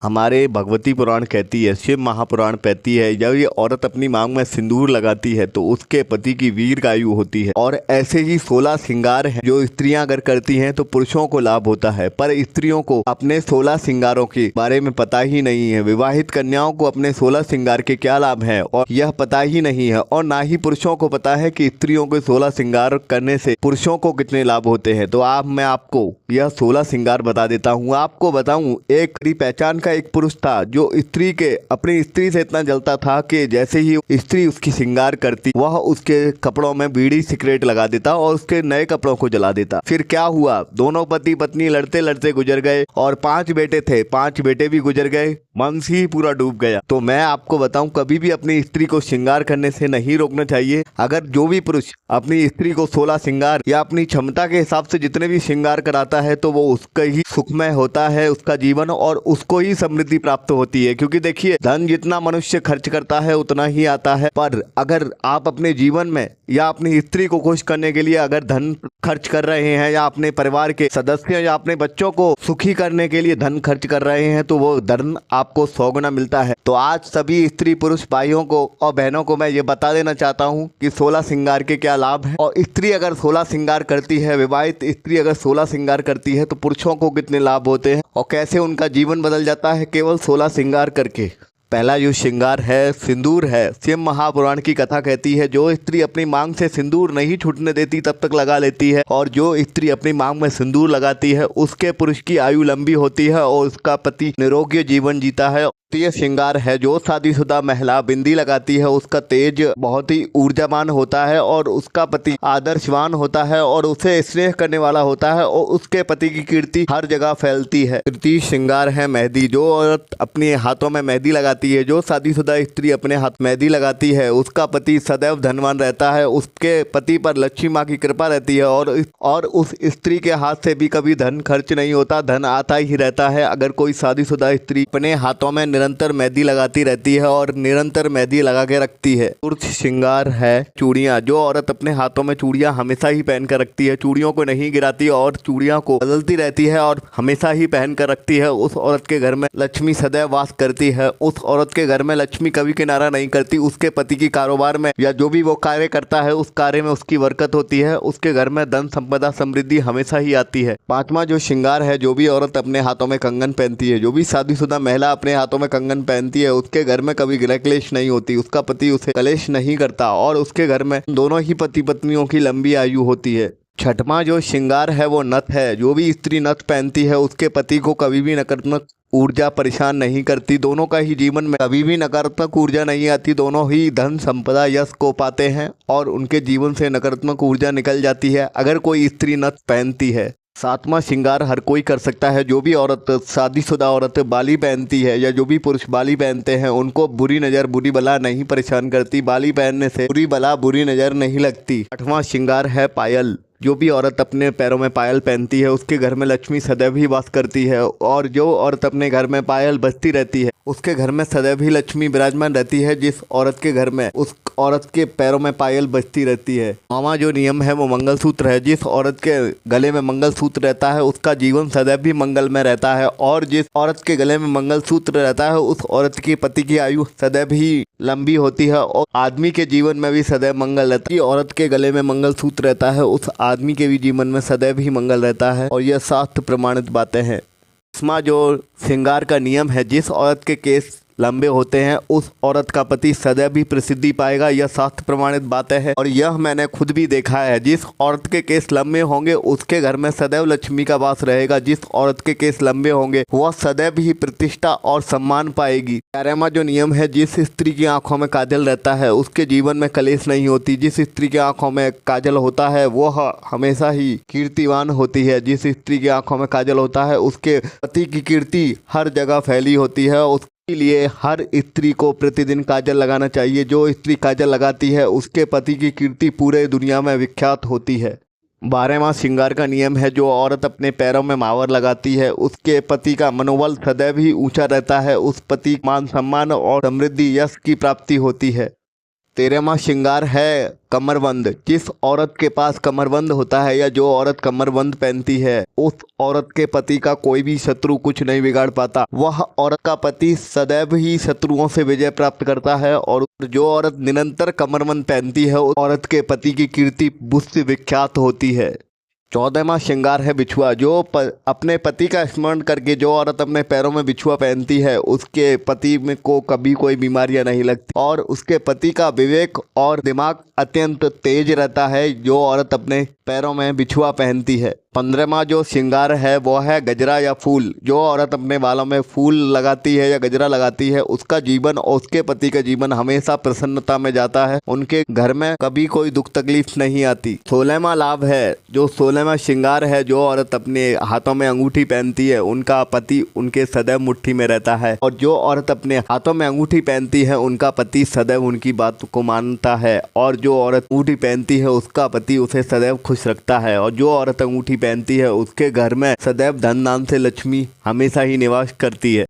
हमारे भगवती पुराण कहती है, शिव महापुराण कहती है, जब ये औरत अपनी मांग में सिंदूर लगाती है तो उसके पति की दीर्घायु होती है। और ऐसे ही 16 श्रृंगार हैं जो स्त्रियां अगर करती हैं तो पुरुषों को लाभ होता है, पर स्त्रियों को अपने 16 श्रृंगारों के बारे में पता ही नहीं है। विवाहित कन्याओं को अपने 16 श्रृंगार के क्या लाभ है और यह पता ही नहीं है, और ना ही पुरुषों को पता है कि स्त्रियों को 16 श्रृंगार करने से पुरुषों को कितने लाभ होते हैं। तो मैं आपको यह 16 श्रृंगार बता देता हूँ। आपको बताऊं, एक पहचान एक पुरुष था जो अपनी स्त्री से इतना जलता था कि जैसे ही स्त्री उसकी श्रृंगार करती वह उसके कपड़ों में बीड़ी सिगरेट लगा देता और उसके नए कपड़ों को जला देता। फिर क्या हुआ, दोनों पति पत्नी लड़ते लड़ते गुजर गए और 5 बेटे थे, 5 बेटे भी गुजर गए, वंश ही पूरा डूब गया। तो मैं आपको बताऊं, कभी भी अपनी स्त्री को श्रृंगार करने से नहीं रोकना चाहिए। अगर जो भी पुरुष अपनी स्त्री को 16 श्रृंगार या अपनी क्षमता के हिसाब से जितने भी श्रृंगार कराता है तो वो उसका ही सुखमय होता है उसका जीवन, और उसको ही समृद्धि प्राप्त होती है। क्योंकि देखिए, धन जितना मनुष्य खर्च करता है उतना ही आता है, पर अगर आप अपने जीवन में या अपनी स्त्री को खुश करने के लिए अगर धन खर्च कर रहे हैं या अपने परिवार के सदस्य या अपने बच्चों को सुखी करने के लिए धन खर्च कर रहे हैं तो वो धन आपको 100 गुना मिलता है। तो आज सभी स्त्री पुरुष भाइयों को और बहनों को मैं ये बता देना चाहता हूँ कि 16 श्रृंगार के क्या लाभ हैं, और स्त्री अगर 16 श्रृंगार करती है, विवाहित स्त्री अगर 16 श्रृंगार करती है तो पुरुषों को कितने लाभ होते हैं और कैसे उनका जीवन बदल जाता है केवल 16 श्रृंगार करके। पहला जो श्रृंगार है सिंदूर है। शिव महापुराण की कथा कहती है, जो स्त्री अपनी मांग से सिंदूर नहीं छूटने देती तब तक लगा लेती है, और जो स्त्री अपनी मांग में सिंदूर लगाती है उसके पुरुष की आयु लंबी होती है और उसका पति निरोगी जीवन जीता है। द्वितीय श्रृंगार है, जो शादीशुदा महिला बिंदी लगाती है उसका तेज बहुत ही ऊर्जावान होता है और उसका पति आदर्शवान होता है और उसे स्नेह करने वाला होता है और उसके पति की कीर्ति हर जगह फैलती है। तृतीय श्रृंगार है मेहंदी। जो औरत अपने हाथों में मेहंदी लगाती है, जो शादीशुदा स्त्री अपने हाथ मेहंदी लगाती है उसका पति सदैव धनवान रहता है, उसके पति पर लक्ष्मी माँ की कृपा रहती है और उस स्त्री के हाथ से भी कभी धन खर्च नहीं होता, धन आता ही रहता है। अगर कोई शादीशुदा स्त्री अपने हाथों में निरंतर मेहंदी लगाती रहती है और निरंतर मेहंदी लगा के रखती है। चतुर्थ श्रृंगार है चूड़ियां। जो औरत अपने हाथों में चूड़ियां हमेशा ही पहन कर रखती है, चूड़ियों को नहीं गिराती और चूड़ियों को बदलती रहती है और हमेशा ही पहन कर रखती है, उस औरत के घर में लक्ष्मी सदैव वास करती है। उस औरत के घर में लक्ष्मी कभी किनारा नहीं करती। उसके पति की कारोबार में या जो भी वो कार्य करता है उस कार्य में उसकी बरकत होती है। उसके घर में धन संपदा समृद्धि हमेशा ही आती है। पांचवा जो श्रृंगार है, जो भी औरत अपने हाथों में कंगन पहनती है, जो भी शादीशुदा महिला अपने हाथों में कंगन पहनती है उसके घर में कभी गृह क्लेश नहीं होती, उसका पति उसे कलेश नहीं करता और उसके घर में दोनों ही पति पत्नियों की लंबी आयु होती है। छठवां जो श्रृंगार है वो नथ है। जो भी स्त्री नथ पहनती है उसके पति को कभी भी नकारात्मक ऊर्जा परेशान नहीं करती, दोनों का ही जीवन में कभी भी नकारात्मक ऊर्जा नहीं आती, दोनों ही धन संपदा यश को पाते हैं और उनके जीवन से नकारात्मक ऊर्जा निकल जाती है अगर कोई स्त्री नथ पहनती है। सातवां श्रृंगार हर कोई कर सकता है। जो भी औरत शादीशुदा औरत बाली पहनती है या जो भी पुरुष बाली पहनते हैं उनको बुरी नज़र बुरी बला नहीं परेशान करती, बाली पहनने से बुरी बला बुरी नज़र नहीं लगती। आठवां श्रृंगार है पायल। जो भी औरत अपने पैरों में पायल पहनती है उसके घर में लक्ष्मी सदैव ही वास करती है, और जो औरत अपने घर में पायल बजती रहती है उसके घर में सदैव ही लक्ष्मी विराजमान रहती है। जिस औरत के घर में उस औरत के पैरों में पायल बजती रहती है। 9वां जो नियम है वो मंगलसूत्र है। जिस औरत के गले में मंगलसूत्र रहता है उसका जीवन सदैव भी मंगल में रहता है, और जिस औरत के गले में मंगलसूत्र रहता है उस औरत की पति की आयु सदैव ही लंबी होती है और आदमी के जीवन में भी सदैव मंगल रहता है। औरत के गले में मंगलसूत्र रहता है उस आदमी के भी जीवन में सदैव ही मंगल रहता है, और यह शास्त्र प्रमाणित बातें हैं। 10वां जो श्रृंगार का नियम है, जिस औरत के केस लंबे होते हैं उस औरत का पति सदैव भी प्रसिद्धि पाएगा, यह शास्त्र प्रमाणित बातें हैं और यह मैंने खुद भी देखा है। जिस औरत के केस लंबे होंगे उसके घर में सदैव लक्ष्मी का वास रहेगा, जिस औरत के केस लंबे होंगे वह सदैव ही प्रतिष्ठा और सम्मान पाएगी। 11वां जो नियम है, जिस स्त्री की आंखों में काजल रहता है उसके जीवन में कलेश नहीं होती, जिस स्त्री की आंखों में काजल होता है वह हमेशा ही कीर्तिवान होती है, जिस स्त्री की आंखों में काजल होता है उसके पति की कीर्ति हर जगह फैली होती है। इसलिए हर स्त्री को प्रतिदिन काजल लगाना चाहिए। जो स्त्री काजल लगाती है उसके पति की कीर्ति पूरे दुनिया में विख्यात होती है। 12वां श्रृंगार का नियम है, जो औरत अपने पैरों में मावर लगाती है उसके पति का मनोबल सदैव ही ऊंचा रहता है, उस पति मान सम्मान और समृद्धि यश की प्राप्ति होती है। 13वां श्रृंगार है कमरबंद। जिस औरत के पास कमरबंद होता है या जो औरत कमरबंद पहनती है, उस औरत के पति का कोई भी शत्रु कुछ नहीं बिगाड़ पाता। वह औरत का पति सदैव ही शत्रुओं से विजय प्राप्त करता है। और जो औरत निरंतर कमरबंद पहनती है, उस औरत के पति की कीर्ति विश्व विख्यात होती है। 14वां श्रृंगार है बिछुआ। जो अपने पति का स्मरण करके जो औरत अपने पैरों में बिछुआ पहनती है, उसके पति में को कभी कोई बीमारियां नहीं लगती और उसके पति का विवेक और दिमाग अत्यंत तेज रहता है। जो औरत अपने पैरों में बिछुआ पहनती है। 15वां जो श्रृंगार है वो है गजरा या फूल। जो औरत अपने बालों में फूल लगाती है या गजरा लगाती है, उसका जीवन और उसके पति का जीवन हमेशा प्रसन्नता में जाता है। उनके घर में कभी कोई दुख तकलीफ नहीं आती। 16वां लाभ है जो 16वां श्रृंगार है। जो औरत अपने हाथों में अंगूठी पहनती है, उनका पति उनके सदैव मुट्ठी में रहता है। और जो औरत अपने हाथों में अंगूठी पहनती है, उनका पति सदैव उनकी बात को मानता है। और जो औरत अंगूठी पहनती है, उसका पति उसे सदैव खुश रखता है। और जो औरत अंगूठी पहनती है, उसके घर में सदैव धन नाम से लक्ष्मी हमेशा ही निवास करती है।